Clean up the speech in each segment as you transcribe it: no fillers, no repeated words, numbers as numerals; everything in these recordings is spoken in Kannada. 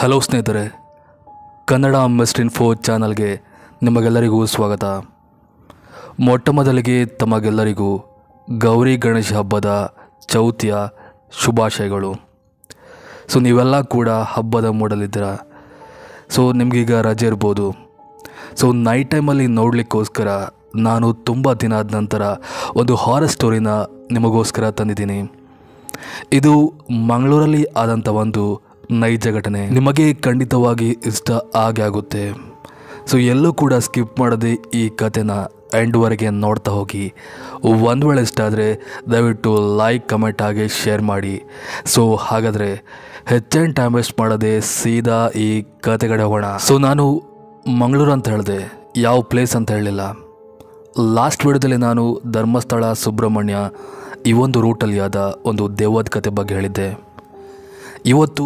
ಹಲೋ ಸ್ನೇಹಿತರೆ, ಕನ್ನಡ ಮಿಸ್ಟರ್ ಇನ್ಫೋ ಚಾನಲ್ಗೆ ನಿಮಗೆಲ್ಲರಿಗೂ ಸ್ವಾಗತ. ಮೊಟ್ಟ ಮೊದಲಿಗೆ ತಮಗೆಲ್ಲರಿಗೂ ಗೌರಿ ಗಣೇಶ ಹಬ್ಬದ ಚೌತಿಯ ಶುಭಾಶಯಗಳು. ನೀವೆಲ್ಲ ಕೂಡ ಹಬ್ಬದ ಮೂಡಲಿದ್ದೀರ. ನಿಮಗೀಗ ರಜೆ ಇರ್ಬೋದು. ನೈಟ್ ಟೈಮಲ್ಲಿ ನೋಡಲಿಕ್ಕೋಸ್ಕರ ನಾನು ತುಂಬ ದಿನ ಆದ ನಂತರ ಒಂದು ಹಾರರ್ ಸ್ಟೋರಿನ ನಿಮಗೋಸ್ಕರ ತಂದಿದ್ದೀನಿ. ಇದು ಮಂಗಳೂರಲ್ಲಿ ಆದಂಥ ಒಂದು ನೈಜ ಘಟನೆ. ನಿಮಗೆ ಖಂಡಿತವಾಗಿ ಇಷ್ಟ ಆಗೇ ಆಗುತ್ತೆ. ಎಲ್ಲೂ ಕೂಡ ಸ್ಕಿಪ್ ಮಾಡದೆ ಈ ಕಥೆನ ಎಂಡ್ವರೆಗೆ ನೋಡ್ತಾ ಹೋಗಿ. ಒಂದು ವೇಳೆ ಇಷ್ಟ ಆದರೆ ದಯವಿಟ್ಟು ಲೈಕ್, ಕಮೆಂಟ್ ಹಾಗೆ ಶೇರ್ ಮಾಡಿ. ಹಾಗಾದರೆ ಹೆಚ್ಚಿನ ಟೈಮ್ ವೇಸ್ಟ್ ಮಾಡದೆ ಸೀದಾ ಈ ಕಥೆಗಡೆ ಹೋಗೋಣ. ನಾನು ಮಂಗಳೂರು ಅಂತ ಹೇಳಿದೆ, ಯಾವ ಪ್ಲೇಸ್ ಅಂತ ಹೇಳಲಿಲ್ಲ. ಲಾಸ್ಟ್ ವಿಡಿಯೋದಲ್ಲಿ ನಾನು ಧರ್ಮಸ್ಥಳ, ಸುಬ್ರಹ್ಮಣ್ಯ ಈ ಒಂದು ರೂಟಲ್ಲಿ ಆದ ಒಂದು ದೆವ್ವದ ಕತೆ ಬಗ್ಗೆ ಹೇಳಿದ್ದೆ. ಇವತ್ತು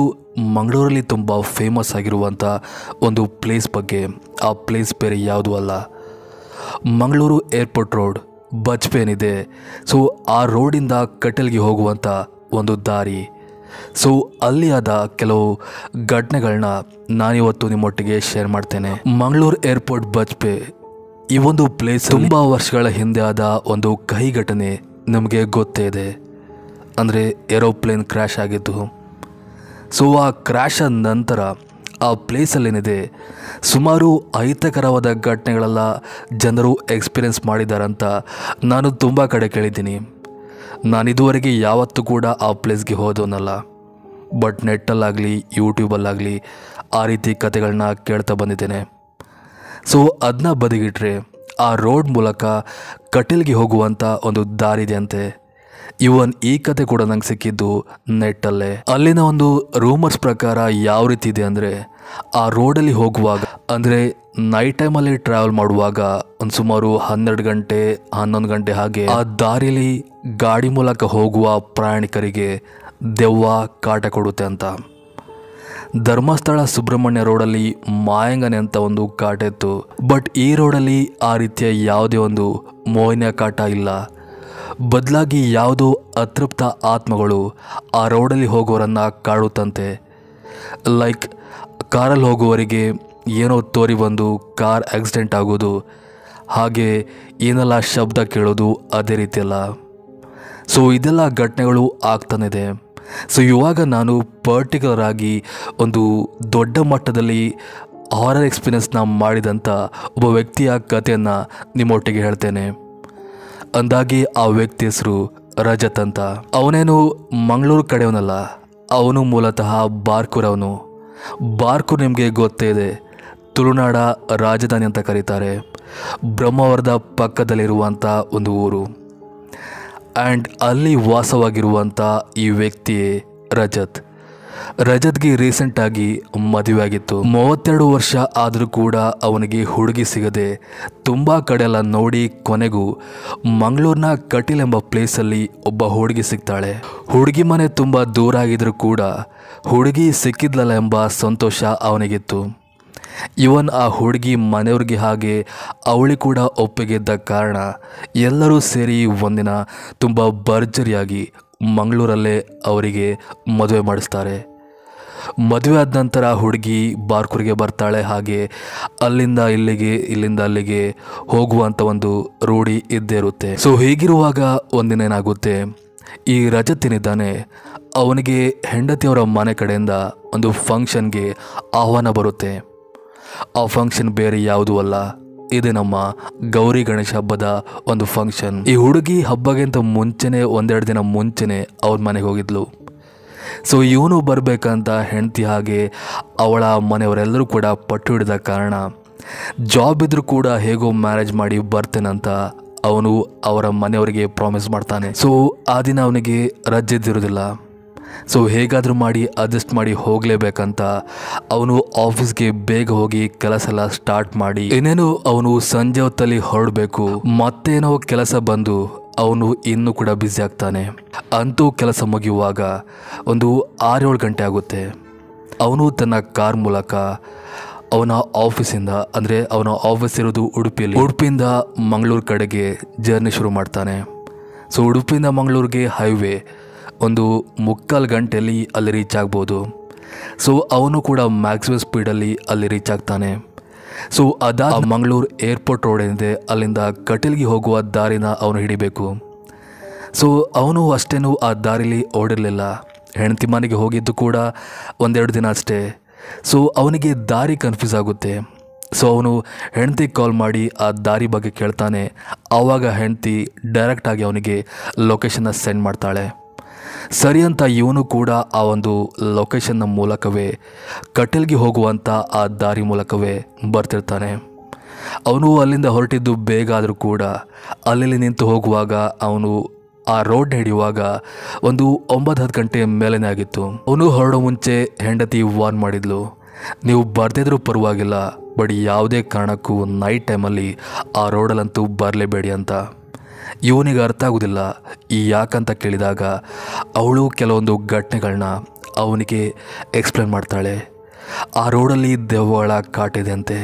ಮಂಗಳೂರಲ್ಲಿ ತುಂಬ ಫೇಮಸ್ ಆಗಿರುವಂಥ ಒಂದು ಪ್ಲೇಸ್ ಬಗ್ಗೆ. ಆ ಪ್ಲೇಸ್ ಬೇರೆ ಯಾವುದೂ ಅಲ್ಲ, ಮಂಗಳೂರು ಏರ್ಪೋರ್ಟ್ ರೋಡ್ ಬಜ್ಪೆ ಏನಿದೆ. ಆ ರೋಡಿಂದ ಕಟೀಲ್ಗೆ ಹೋಗುವಂಥ ಒಂದು ದಾರಿ. ಅಲ್ಲಿ ಆದ ಕೆಲವು ಘಟನೆಗಳನ್ನ ನಾನಿವತ್ತು ನಿಮ್ಮೊಟ್ಟಿಗೆ ಶೇರ್ ಮಾಡ್ತೇನೆ. ಮಂಗಳೂರು ಏರ್ಪೋರ್ಟ್ ಬಜ್ಪೆ ಈ ಒಂದು ಪ್ಲೇಸ್ ತುಂಬ ವರ್ಷಗಳ ಹಿಂದೆ ಆದ ಒಂದು ಕಹಿ ಘಟನೆ ನಮಗೆ ಗೊತ್ತೇ ಇದೆ. ಅಂದರೆ ಏರೋಪ್ಲೇನ್ ಕ್ರ್ಯಾಶ್ ಆಗಿದ್ದು. ಆ ಕ್ರ್ಯಾಶ್ ಆದ ನಂತರ ಆ ಪ್ಲೇಸಲ್ಲೇನಿದೆ ಸುಮಾರು ಅಹಿತಕರವಾದ ಘಟನೆಗಳೆಲ್ಲ ಜನರು ಎಕ್ಸ್ಪೀರಿಯೆನ್ಸ್ ಮಾಡಿದಾರಂತ ನಾನು ತುಂಬ ಕಡೆ ಕೇಳಿದ್ದೀನಿ. ನಾನು ಇದುವರೆಗೆ ಯಾವತ್ತೂ ಕೂಡ ಆ ಪ್ಲೇಸ್ಗೆ ಹೋದವನಲ್ಲ. ಬಟ್ ನೆಟ್ಟಲ್ಲಾಗಲಿ ಯೂಟ್ಯೂಬಲ್ಲಾಗಲಿ ಆ ರೀತಿ ಕತೆಗಳನ್ನ ಕೇಳ್ತಾ ಬಂದಿದ್ದೇನೆ. ಅದನ್ನ ಬದಿಗಿಟ್ರೆ ಆ ರೋಡ್ ಮೂಲಕ ಕಟೀಲ್ಗೆ ಹೋಗುವಂಥ ಒಂದು ದಾರಿ ಇದೆ ಅಂತೆ. ಇವನ್ ಈ ಕತೆ ಕೂಡ ನಂಗೆ ಸಿಕ್ಕಿದ್ದು ನೆಟ್ಟಲ್ಲೇ. ಅಲ್ಲಿನ ಒಂದು ರೂಮರ್ಸ್ ಪ್ರಕಾರ ಯಾವ ರೀತಿ ಇದೆ ಅಂದರೆ, ಆ ರೋಡಲ್ಲಿ ಹೋಗುವಾಗ ಅಂದರೆ ನೈಟ್ ಟೈಮಲ್ಲಿ ಟ್ರಾವೆಲ್ ಮಾಡುವಾಗ ಒಂದು ಸುಮಾರು 12 ಗಂಟೆ 11 ಗಂಟೆ ಹಾಗೆ ಆ ದಾರಿಯಲ್ಲಿ ಗಾಡಿ ಮೂಲಕ ಹೋಗುವ ಪ್ರಯಾಣಿಕರಿಗೆ ದೆವ್ವ ಕಾಟ ಕೊಡುತ್ತೆ ಅಂತ. ಧರ್ಮಸ್ಥಳ ಸುಬ್ರಹ್ಮಣ್ಯ ರೋಡಲ್ಲಿ ಮಾಯಂಗನೆ ಅಂತ ಒಂದು ಕಾಟ ಇತ್ತು. ಬಟ್ ಈ ರೋಡಲ್ಲಿ ಆ ರೀತಿಯ ಯಾವುದೇ ಒಂದು ಮೋಹಿನಿಯ ಕಾಟ ಇಲ್ಲ. ಬದಲಾಗಿ ಯಾವುದೋ ಅತೃಪ್ತ ಆತ್ಮಗಳು ಆ ರೋಡಲ್ಲಿ ಹೋಗೋರನ್ನು ಕಾಡುತ್ತಂತೆ. ಲೈಕ್ ಕಾರಲ್ಲಿ ಹೋಗುವವರಿಗೆ ಏನೋ ತೋರಿ ಬಂದು ಕಾರ್ ಆಕ್ಸಿಡೆಂಟ್ ಆಗೋದು, ಹಾಗೆ ಏನೆಲ್ಲ ಶಬ್ದ ಕೇಳೋದು, ಅದೇ ರೀತಿಯಲ್ಲ. ಇದೆಲ್ಲ ಘಟನೆಗಳು ಆಗ್ತಾನಿದೆ. ಇವಾಗ ನಾನು ಪರ್ಟಿಕ್ಯುಲರ್ ಆಗಿ ಒಂದು ದೊಡ್ಡ ಮಟ್ಟದಲ್ಲಿ ಹಾರರ್ ಎಕ್ಸ್ಪೀರಿಯನ್ಸ್ನ ಮಾಡಿದಂಥ ಒಬ್ಬ ವ್ಯಕ್ತಿಯ ಕಥೆಯನ್ನು ನಿಮ್ಮೊಟ್ಟಿಗೆ ಹೇಳ್ತೇನೆ. ಅಂದಾಗೆ ಆ ವ್ಯಕ್ತಿ ಹೆಸರು ರಜತ್ ಅಂತ. ಅವನೇನು ಮಂಗಳೂರು ಕಡೆಯವನಲ್ಲ, ಅವನು ಮೂಲತಃ ಬಾರ್ಕೂರವನು. ಬಾರ್ಕೂರ್ ನಿಮಗೆ ಗೊತ್ತೇ ಇದೆ, ತುಳುನಾಡ ರಾಜಧಾನಿ ಅಂತ ಕರೀತಾರೆ. ಬ್ರಹ್ಮಾವರದ ಪಕ್ಕದಲ್ಲಿರುವಂಥ ಒಂದು ಊರು. ಆ್ಯಂಡ್ ಅಲ್ಲಿ ವಾಸವಾಗಿರುವಂಥ ಈ ವ್ಯಕ್ತಿಯೇ ರಜತ್ಗೆ ರೀಸೆಂಟಾಗಿ ಮದುವೆ ಆಗಿತ್ತು. 32 ವರ್ಷ ಆದರೂ ಕೂಡ ಅವನಿಗೆ ಹುಡುಗಿ ಸಿಗದೆ ತುಂಬ ಕಡೆ ಎಲ್ಲ ನೋಡಿ ಕೊನೆಗೂ ಮಂಗಳೂರಿನ ಕಟೀಲ್ ಎಂಬ ಪ್ಲೇಸಲ್ಲಿ ಒಬ್ಬ ಹುಡುಗಿ ಸಿಗ್ತಾಳೆ. ಹುಡುಗಿ ಮನೆ ತುಂಬ ದೂರ ಆಗಿದ್ರೂ ಕೂಡ ಹುಡುಗಿ ಸಿಕ್ಕಿದ್ಲಲ್ಲ ಎಂಬ ಸಂತೋಷ ಅವನಿಗಿತ್ತು. ಇವನ್ ಆ ಹುಡುಗಿ ಮನೆಯವ್ರಿಗೆ ಹಾಗೆ ಅವಳಿ ಕೂಡ ಒಪ್ಪಿಗೆ ಇದ್ದ ಕಾರಣ ಎಲ್ಲರೂ ಸೇರಿ ಒಂದಿನ ತುಂಬ ಭರ್ಜರಿಯಾಗಿ ಮಂಗಳೂರಲ್ಲೇ ಅವರಿಗೆ ಮದುವೆ ಮಾಡಿಸ್ತಾರೆ. ಮದುವೆ ಆದ ನಂತರ ಹುಡುಗಿ ಬಾರ್ಕೂರಿಗೆ ಬರ್ತಾಳೆ. ಹಾಗೆ ಅಲ್ಲಿಂದ ಇಲ್ಲಿಗೆ, ಇಲ್ಲಿಂದ ಅಲ್ಲಿಗೆ ಹೋಗುವಂಥ ಒಂದು ರೂಢಿ ಇದ್ದೇ ಇರುತ್ತೆ. ಹೀಗಿರುವಾಗ ಒಂದಿನ ಏನಾಗುತ್ತೆ, ಈ ರಜತ್ ಏನಿದ್ದಾನೆ ಅವನಿಗೆ ಹೆಂಡತಿಯವರ ಮನೆ ಕಡೆಯಿಂದ ಒಂದು ಫಂಕ್ಷನ್ಗೆ ಆಹ್ವಾನ ಬರುತ್ತೆ. ಆ ಫಂಕ್ಷನ್ ಬೇರೆ ಯಾವುದೂ ಅಲ್ಲ, ಇದೆ ನಮ್ಮ ಗೌರಿ ಗಣೇಶ ಹಬ್ಬದ ಒಂದು ಫಂಕ್ಷನ್. ಈ ಹುಡುಗಿ ಹಬ್ಬಗಿಂತ ಮುಂಚೆನೇ 1-2 ದಿನ ಮುಂಚೆನೇ ಅವ್ರ ಮನೆಗೆ ಹೋಗಿದ್ಲು. ಇವನು ಬರಬೇಕಂತ ಹೆಂಡತಿ ಹಾಗೆ ಅವಳ ಮನೆಯವರೆಲ್ಲರೂ ಕೂಡ ಪಟ್ಟು ಹಿಡಿದ ಕಾರಣ ಜಾಬ್ ಇದ್ರೂ ಕೂಡ ಹೇಗೋ ಮ್ಯಾರೇಜ್ ಮಾಡಿ ಬರ್ತೇನಂತ ಅವನು ಅವರ ಮನೆಯವರಿಗೆ ಪ್ರಾಮಿಸ್ ಮಾಡ್ತಾನೆ. ಆ ದಿನ ಅವನಿಗೆ ರಜೆ ಇದ್ದಿರೋದಿಲ್ಲ. ಹೇಗಾದರೂ ಮಾಡಿ ಅಡ್ಜಸ್ಟ್ ಮಾಡಿ ಹೋಗಲೇಬೇಕಂತ ಅವನು ಆಫೀಸ್ಗೆ ಬೇಗ ಹೋಗಿ ಕೆಲಸ ಎಲ್ಲ ಸ್ಟಾರ್ಟ್ ಮಾಡಿ ಇನ್ನೇನು ಅವನು ಸಂಜೆ ಹೊತ್ತಲ್ಲಿ ಹೊರಡಬೇಕು. ಮತ್ತೇನೋ ಕೆಲಸ ಬಂದು ಅವನು ಇನ್ನೂ ಕೂಡ ಬ್ಯುಸಿ ಆಗ್ತಾನೆ. ಅಂತೂ ಕೆಲಸ ಮುಗಿಯುವಾಗ ಒಂದು 6-7 ಗಂಟೆ ಆಗುತ್ತೆ. ಅವನು ತನ್ನ ಕಾರ್ ಮೂಲಕ ಅವನ ಆಫೀಸಿಂದ, ಅಂದರೆ ಅವನ ಆಫೀಸ್ ಇರೋದು ಉಡುಪಿಯಿಂದ ಮಂಗಳೂರು ಕಡೆಗೆ ಜರ್ನಿ ಶುರು ಮಾಡ್ತಾನೆ. ಉಡುಪಿಯಿಂದ ಮಂಗಳೂರಿಗೆ ಹೈವೇ ಒಂದು 3/4 ಗಂಟೆಯಲ್ಲಿ ಅಲ್ಲಿ ರೀಚ್ ಆಗ್ಬೋದು. ಸೊ ಅವನು ಕೂಡ ಮ್ಯಾಕ್ಸಿಮಮ್ ಸ್ಪೀಡಲ್ಲಿ ಅಲ್ಲಿ ರೀಚ್ ಆಗ್ತಾನೆ. ಸೊ ಅದಾದ ಮಂಗಳೂರು ಏರ್ಪೋರ್ಟ್ ರೋಡ್ ಏನಿದೆ ಅಲ್ಲಿಂದ ಕಟೀಲ್ಗೆ ಹೋಗುವ ದಾರಿನ ಅವನು ಹಿಡಿಬೇಕು. ಸೊ ಅವನು ಅಷ್ಟೇನೂ ಆ ದಾರಿಲಿ ಓಡಿರಲಿಲ್ಲ. ಹೆಂಡತಿ ಮನೆಗೆ ಹೋಗಿದ್ದು ಕೂಡ ಒಂದೆರಡು ದಿನ ಅಷ್ಟೇ. ಸೊ ಅವನಿಗೆ ದಾರಿ ಕನ್ಫ್ಯೂಸ್ ಆಗುತ್ತೆ. ಸೊ ಅವನು ಹೆಂಡತಿಗೆ ಕಾಲ್ ಮಾಡಿ ಆ ದಾರಿ ಬಗ್ಗೆ ಕೇಳ್ತಾನೆ. ಆವಾಗ ಹೆಂಡತಿ ಡೈರೆಕ್ಟಾಗಿ ಅವನಿಗೆ ಲೊಕೇಶನ್ನ ಸೆಂಡ್ ಮಾಡ್ತಾಳೆ. ಸರಿ ಅಂತ ಇವನು ಕೂಡ ಆ ಒಂದು ಲೊಕೇಶನ್ನ ಮೂಲಕವೇ ಕಟೀಲ್ಗೆ ಹೋಗುವಂಥ ಆ ದಾರಿ ಮೂಲಕವೇ ಬರ್ತಿರ್ತಾನೆ. ಅವನು ಅಲ್ಲಿಂದ ಹೊರಟಿದ್ದು ಬೇಗ ಆದರೂ ಕೂಡ ಅಲ್ಲಿ ನಿಂತು ಹೋಗುವಾಗ ಅವನು ಆ ರೋಡ್ ಹಿಡಿಯುವಾಗ ಒಂದು 9-10 ಗಂಟೆ ಮೇಲೇ ಆಗಿತ್ತು. ಅವನು ಹೊರಡೋ ಮುಂಚೆ ಹೆಂಡತಿ ವಾರ್ನ್ ಮಾಡಿದ್ಲು, ನೀವು ಬರ್ದಿದ್ರೂ ಪರವಾಗಿಲ್ಲ, ಬಟ್ ಯಾವುದೇ ಕಾರಣಕ್ಕೂ ನೈಟ್ ಟೈಮಲ್ಲಿ ಆ ರೋಡಲ್ಲಂತೂ ಬರಲೇಬೇಡಿ ಅಂತ. ಇವನಿಗೆ ಅರ್ಥ ಆಗೋದಿಲ್ಲ. ಯಾಕಂತ ಕೇಳಿದಾಗ ಅವಳು ಕೆಲವೊಂದು ಘಟನೆಗಳನ್ನ ಅವನಿಗೆ ಎಕ್ಸ್ಪ್ಲೇನ್ ಮಾಡ್ತಾಳೆ. ಆ ರೋಡಲ್ಲಿ ದೆವ್ವಗಳ ಕಾಟಿದೆ ಅಂತೆ.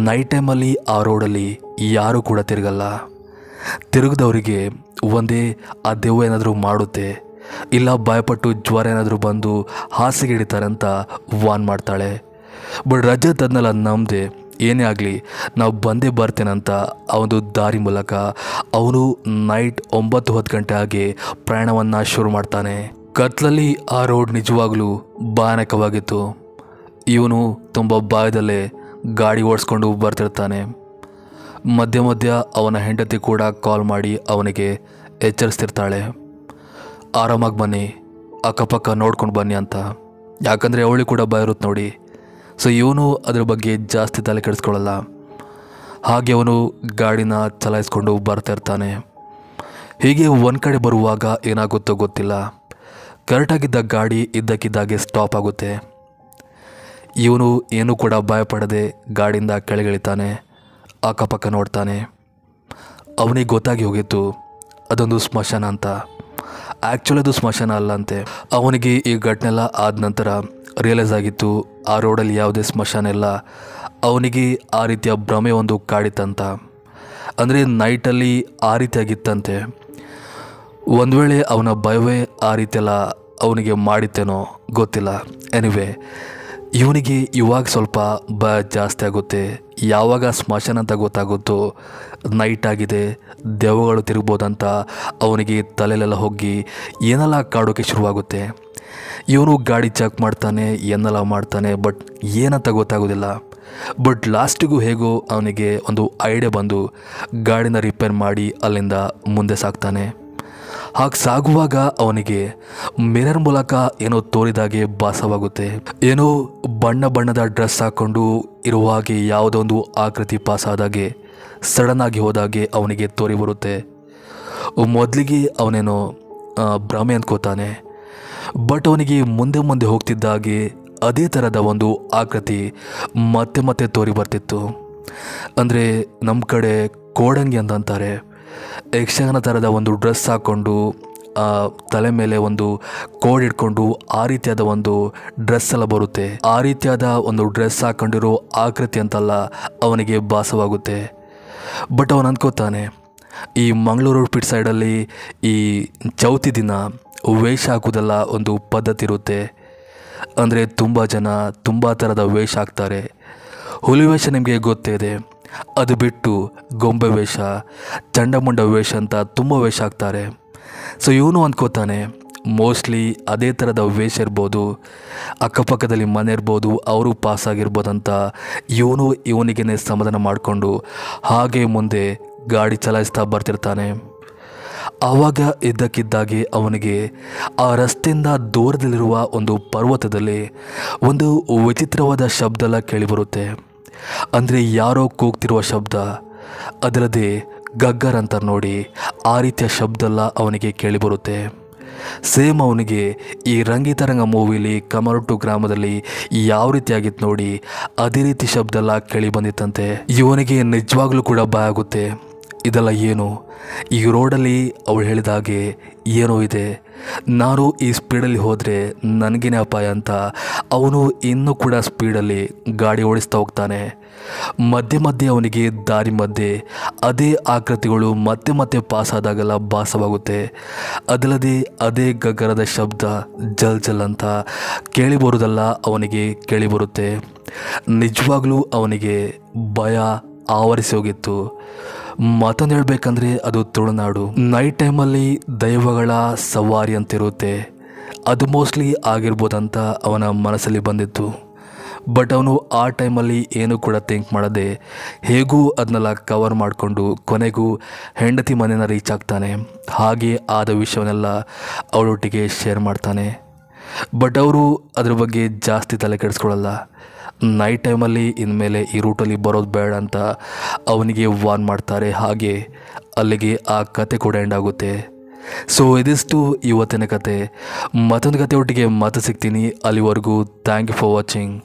ನೈಟ್ ಟೈಮಲ್ಲಿ ಆ ರೋಡಲ್ಲಿ ಯಾರೂ ಕೂಡ ತಿರುಗಲ್ಲ. ತಿರುಗಿದವರಿಗೆ ಒಂದೇ ಆ ದೆವ್ವ ಏನಾದರೂ ಮಾಡುತ್ತೆ, ಇಲ್ಲ ಭಯಪಟ್ಟು ಜ್ವರ ಏನಾದರೂ ಬಂದು ಹಾಸಿಗೆ ಹಿಡಿತಾರೆ ಅಂತ ವಾರ್ನ್ ಮಾಡ್ತಾಳೆ. ಬಟ್ ರಜತ್ ಅದನ್ನೆಲ್ಲ ನಂಬದೆ ಏನೇ ಆಗಲಿ ನಾವು ಬಂದೇ ಬರ್ತೇನಂತ ಆ ಒಂದು ದಾರಿ ಮೂಲಕ ಅವನು ನೈಟ್ 9-10 ಗಂಟೆ ಆಗಿ ಪ್ರಯಾಣವನ್ನು ಶುರು ಮಾಡ್ತಾನೆ. ಕತ್ಲಲ್ಲಿ ಆ ರೋಡ್ ನಿಜವಾಗ್ಲೂ ಭಯಾನಕವಾಗಿತ್ತು. ಇವನು ತುಂಬ ಭಯದಲ್ಲೇ ಗಾಡಿ ಓಡಿಸ್ಕೊಂಡು ಬರ್ತಿರ್ತಾನೆ. ಮಧ್ಯ ಮಧ್ಯ ಅವನ ಹೆಂಡತಿ ಕೂಡ ಕಾಲ್ ಮಾಡಿ ಅವನಿಗೆ ಎಚ್ಚರಿಸ್ತಿರ್ತಾಳೆ, ಆರಾಮಾಗಿ ಬನ್ನಿ, ಅಕ್ಕಪಕ್ಕ ನೋಡ್ಕೊಂಡು ಬನ್ನಿ ಅಂತ. ಯಾಕಂದರೆ ಅವಳಿಗೆ ಕೂಡ ಭಯ ಇರುತ್ತೆ ನೋಡಿ. ಸೊ ಇವನು ಅದ್ರ ಬಗ್ಗೆ ಜಾಸ್ತಿ ತಲೆ ಕೆಡಿಸ್ಕೊಳ್ಳಲ್ಲ. ಹಾಗೆ ಅವನು ಗಾಡಿನ ಚಲಾಯಿಸ್ಕೊಂಡು ಬರ್ತಾ ಇರ್ತಾನೆ. ಹೀಗೆ ಒಂದು ಕಡೆ ಬರುವಾಗ ಏನಾಗುತ್ತೋ ಗೊತ್ತಿಲ್ಲ, ಕರೆಕ್ಟಾಗಿದ್ದ ಗಾಡಿ ಇದ್ದಕ್ಕಿದ್ದಾಗೆ ಸ್ಟಾಪ್ ಆಗುತ್ತೆ. ಇವನು ಏನೂ ಕೂಡ ಭಯಪಡದೆ ಗಾಡಿಯಿಂದ ಕೆಳಗಿಳಿತಾನೆ. ಅಕ್ಕಪಕ್ಕ ನೋಡ್ತಾನೆ. ಅವನಿಗೆ ಗೊತ್ತಾಗಿ ಹೋಗಿತ್ತು ಅದೊಂದು ಸ್ಮಶಾನ ಅಂತ. ಆ್ಯಕ್ಚುಲಿ ಅದು ಸ್ಮಶಾನ ಅಲ್ಲ ಅಂತೆ. ಅವನಿಗೆ ಈ ಘಟನೆಲ್ಲ ಆದ ನಂತರ ರಿಯಲೈಸ್ ಆಗಿತ್ತು ಆ ರೋಡಲ್ಲಿ ಯಾವುದೇ ಸ್ಮಶಾನ ಇಲ್ಲ. ಅವನಿಗೆ ಆ ರೀತಿಯ ಭ್ರಮೆ ಒಂದು ಕಾಡಿತಂತ. ಅಂದರೆ ನೈಟಲ್ಲಿ ಆ ರೀತಿಯಾಗಿತ್ತಂತೆ. ಒಂದು ವೇಳೆ ಅವನ ಭಯವೇ ಆ ರೀತಿಯೆಲ್ಲ ಅವನಿಗೆ ಮಾಡಿತ್ತೇನೋ ಗೊತ್ತಿಲ್ಲ. ಎನಿವೆ ಇವನಿಗೆ ಇವಾಗ ಸ್ವಲ್ಪ ಭಯ ಜಾಸ್ತಿ ಆಗುತ್ತೆ. ಯಾವಾಗ ಸ್ಮಶಾನ ಅಂತ ಗೊತ್ತಾಗುತ್ತೋ ನೈಟ್ ಆಗಿದೆ, ದೆವ್ವಗಳು ತಿರುಗ್ಬೋದಂತ ಅವನಿಗೆ ತಲೆಯಲ್ಲೆಲ್ಲ ಹೋಗಿ ಏನೆಲ್ಲ ಕಾಡೋಕ್ಕೆ ಶುರುವಾಗುತ್ತೆ. ಇವನು ಗಾಡಿ ಚೆಕ್ ಮಾಡ್ತಾನೆ, ಏನೆಲ್ಲ ಮಾಡ್ತಾನೆ, ಬಟ್ ಏನಂತ ಗೊತ್ತಾಗೋದಿಲ್ಲ. ಬಟ್ ಲಾಸ್ಟಿಗೂ ಹೇಗೋ ಅವನಿಗೆ ಒಂದು ಐಡಿಯಾ ಬಂದು ಗಾಡಿನ ರಿಪೇರ್ ಮಾಡಿ ಅಲ್ಲಿಂದ ಮುಂದೆ ಸಾಗ್ತಾನೆ. ಹಾಗೆ ಸಾಗುವಾಗ ಅವನಿಗೆ ಮಿರರ್ ಮೂಲಕ ಏನೋ ತೋರಿದಾಗೆ ಭಾಸವಾಗುತ್ತೆ. ಏನೋ ಬಣ್ಣ ಬಣ್ಣದ ಡ್ರೆಸ್ ಹಾಕ್ಕೊಂಡು ಇರುವ ಹಾಗೆ ಯಾವುದೋ ಒಂದು ಆಕೃತಿ ಪಾಸ್ ಆದಾಗೆ ಸಡನ್ ಆಗಿ ಹೋದಾಗೆ ಅವನಿಗೆ ತೋರಿ ಬರುತ್ತೆ. ಮೊದಲಿಗೆ ಅವನೇನೋ ಭ್ರಮೆ ಅಂದ್ಕೋತಾನೆ. ಬಟ್ ಅವನಿಗೆ ಮುಂದೆ ಮುಂದೆ ಹೋಗ್ತಿದ್ದಾಗೆ ಅದೇ ಥರದ ಒಂದು ಆಕೃತಿ ಮತ್ತೆ ಮತ್ತೆ ತೋರಿ ಬರ್ತಿತ್ತು. ಅಂದರೆ ನಮ್ಮ ಕಡೆ ಕೋಡಂಗಿ ಅಂತಾರೆ. ಯಕ್ಷಗಾನ ಥರದ ಒಂದು ಡ್ರೆಸ್ ಹಾಕ್ಕೊಂಡು ತಲೆ ಮೇಲೆ ಒಂದು ಕೋಡ್ ಇಟ್ಕೊಂಡು ಆ ರೀತಿಯಾದ ಒಂದು ಡ್ರೆಸ್ ಎಲ್ಲ ಬರುತ್ತೆ. ಆ ರೀತಿಯಾದ ಒಂದು ಡ್ರೆಸ್ ಹಾಕ್ಕೊಂಡಿರೋ ಆಕೃತಿ ಅಂತಲ್ಲ ಅವನಿಗೆ ಭಾಸವಾಗುತ್ತೆ. ಬಟ್ ಅವನು ಅಂದ್ಕೋತಾನೆ, ಈ ಮಂಗಳೂರು ಪಿಟ್ ಸೈಡಲ್ಲಿ ಈ ಚೌತಿ ದಿನ ವೇಷ ಹಾಕೋದೆಲ್ಲ ಒಂದು ಪದ್ಧತಿ ಇರುತ್ತೆ. ಅಂದರೆ ತುಂಬ ಜನ ತುಂಬ ಥರದ ವೇಷ ಹಾಕ್ತಾರೆ. ಹುಲಿ ವೇಷ ನಿಮಗೆ ಗೊತ್ತೇ ಇದೆ. ಅದು ಬಿಟ್ಟು ಗೊಂಬೆ ವೇಷ, ಚಂಡಮುಂಡ ವೇಷ ಅಂತ ತುಂಬ ವೇಷ ಹಾಕ್ತಾರೆ. ಸೊ ಇವನು ಅಂದ್ಕೋತಾನೆ ಮೋಸ್ಟ್ಲಿ ಅದೇ ಥರದ ವೇಷ ಇರ್ಬೋದು, ಅಕ್ಕಪಕ್ಕದಲ್ಲಿ ಮನೆ ಇರ್ಬೋದು, ಅವರು ಪಾಸಾಗಿರ್ಬೋದಂತ ಇವನಿಗೇನೆ ಸಮಾಧಾನ ಮಾಡಿಕೊಂಡು ಹಾಗೆ ಮುಂದೆ ಗಾಡಿ ಚಲಾಯಿಸ್ತಾ ಬರ್ತಿರ್ತಾನೆ. ಆವಾಗ ಇದ್ದಕ್ಕಿದ್ದಾಗೆ ಅವನಿಗೆ ಆ ರಸ್ತೆಯಿಂದ ದೂರದಲ್ಲಿರುವ ಒಂದು ಪರ್ವತದಲ್ಲಿ ಒಂದು ವಿಚಿತ್ರವಾದ ಶಬ್ದ ಎಲ್ಲ ಕೇಳಿಬರುತ್ತೆ. ಅಂದರೆ ಯಾರೋ ಕೂಗ್ತಿರುವ ಶಬ್ದ, ಅದರದೇ ಗಗ್ಗರ್ ಅಂತ ನೋಡಿ ಆ ರೀತಿಯ ಶಬ್ದ ಎಲ್ಲ ಅವನಿಗೆ ಕೇಳಿಬರುತ್ತೆ. ಸೇಮ್ ಅವನಿಗೆ ಈ ರಂಗಿತರಂಗ ಮೂವಿಲಿ ಕಮರೊಟ್ಟು ಗ್ರಾಮದಲ್ಲಿ ಯಾವ ರೀತಿಯಾಗಿತ್ತು ನೋಡಿ ಅದೇ ರೀತಿ ಶಬ್ದ ಎಲ್ಲ ಕೇಳಿ ಬಂದಿತ್ತಂತೆ. ಇವನಿಗೆ ನಿಜವಾಗ್ಲೂ ಕೂಡ ಭಯ ಆಗುತ್ತೆ. ಇದೆಲ್ಲ ಏನು, ಈ ರೋಡಲ್ಲಿ ಅವಳು ಹೇಳಿದ ಹಾಗೆ ಏನೋ ಇದೆ, ನಾನು ಈ ಸ್ಪೀಡಲ್ಲಿ ಹೋದರೆ ನನಗೇನೆ ಅಪಾಯ ಅಂತ ಅವನು ಇನ್ನೂ ಕೂಡ ಸ್ಪೀಡಲ್ಲಿ ಗಾಡಿ ಓಡಿಸ್ತಾ ಹೋಗ್ತಾನೆ. ಮಧ್ಯೆ ಮಧ್ಯೆ ಅವನಿಗೆ ದಾರಿ ಮಧ್ಯೆ ಅದೇ ಆಕೃತಿಗಳು ಮತ್ತೆ ಮತ್ತೆ ಪಾಸ್ ಆದಾಗೆಲ್ಲ ಭಾಸವಾಗುತ್ತೆ. ಅದಲ್ಲದೆ ಅದೇ ಗಗ್ಗರದ ಶಬ್ದ ಜಲ್ ಜಲ್ ಅಂತ ಕೇಳಿ ಬರುವುದಲ್ಲ ಅವನಿಗೆ ಕೇಳಿ ಬರುತ್ತೆ. ನಿಜವಾಗ್ಲೂ ಅವನಿಗೆ ಭಯ ಆವರಿಸಿ ಹೋಗಿತ್ತು. ಮತ್ತೊಂದು ಹೇಳಬೇಕಂದ್ರೆ ಅದು ತುಳುನಾಡು. ನೈಟ್ ಟೈಮಲ್ಲಿ ದೈವಗಳ ಸವಾರಿ ಅಂತಿರುತ್ತೆ, ಅದು ಮೋಸ್ಟ್ಲಿ ಆಗಿರ್ಬೋದಂತ ಅವನ ಮನಸ್ಸಲ್ಲಿ ಬಂದಿತ್ತು. ಬಟ್ ಅವನು ಆ ಟೈಮಲ್ಲಿ ಏನೂ ಕೂಡ ಥಿಂಕ್ ಮಾಡದೆ ಹೇಗೂ ಅದನ್ನೆಲ್ಲ ಕವರ್ ಮಾಡಿಕೊಂಡು ಕೊನೆಗೂ ಹೆಂಡತಿ ಮನೆಯನ್ನು ರೀಚ್ ಆಗ್ತಾನೆ. ಹಾಗೆ ಆದ ವಿಷಯವನ್ನೆಲ್ಲ ಅವಳೊಟ್ಟಿಗೆ ಶೇರ್ ಮಾಡ್ತಾನೆ. ಬಟ್ ಅವರು ಅದ್ರ ಬಗ್ಗೆ ಜಾಸ್ತಿ ತಲೆ ಕೆಡಿಸ್ಕೊಳ್ಳಲ್ಲ. ನೈಟ್ ಟೈಮಲ್ಲಿ ಇನ್ಮೇಲೆ ಈ ರೂಟಲ್ಲಿ ಬರೋದು ಬೇಡ ಅಂತ ಅವನಿಗೆ ವಾರ್ನ್ ಮಾಡ್ತಾರೆ. ಹಾಗೆ ಅಲ್ಲಿಗೆ ಆ ಕತೆ ಕೂಡ ಎಂಡ್ ಆಗುತ್ತೆ. ಸೊ ಇದಿಷ್ಟು ಇವತ್ತಿನ ಕತೆ. ಮತ್ತೊಂದು ಕತೆ ಒಟ್ಟಿಗೆ ಮತ್ತೆ ಸಿಗ್ತೀನಿ. ಅಲ್ಲಿವರೆಗೂ ಥ್ಯಾಂಕ್ ಯು ಫಾರ್ ವಾಚಿಂಗ್.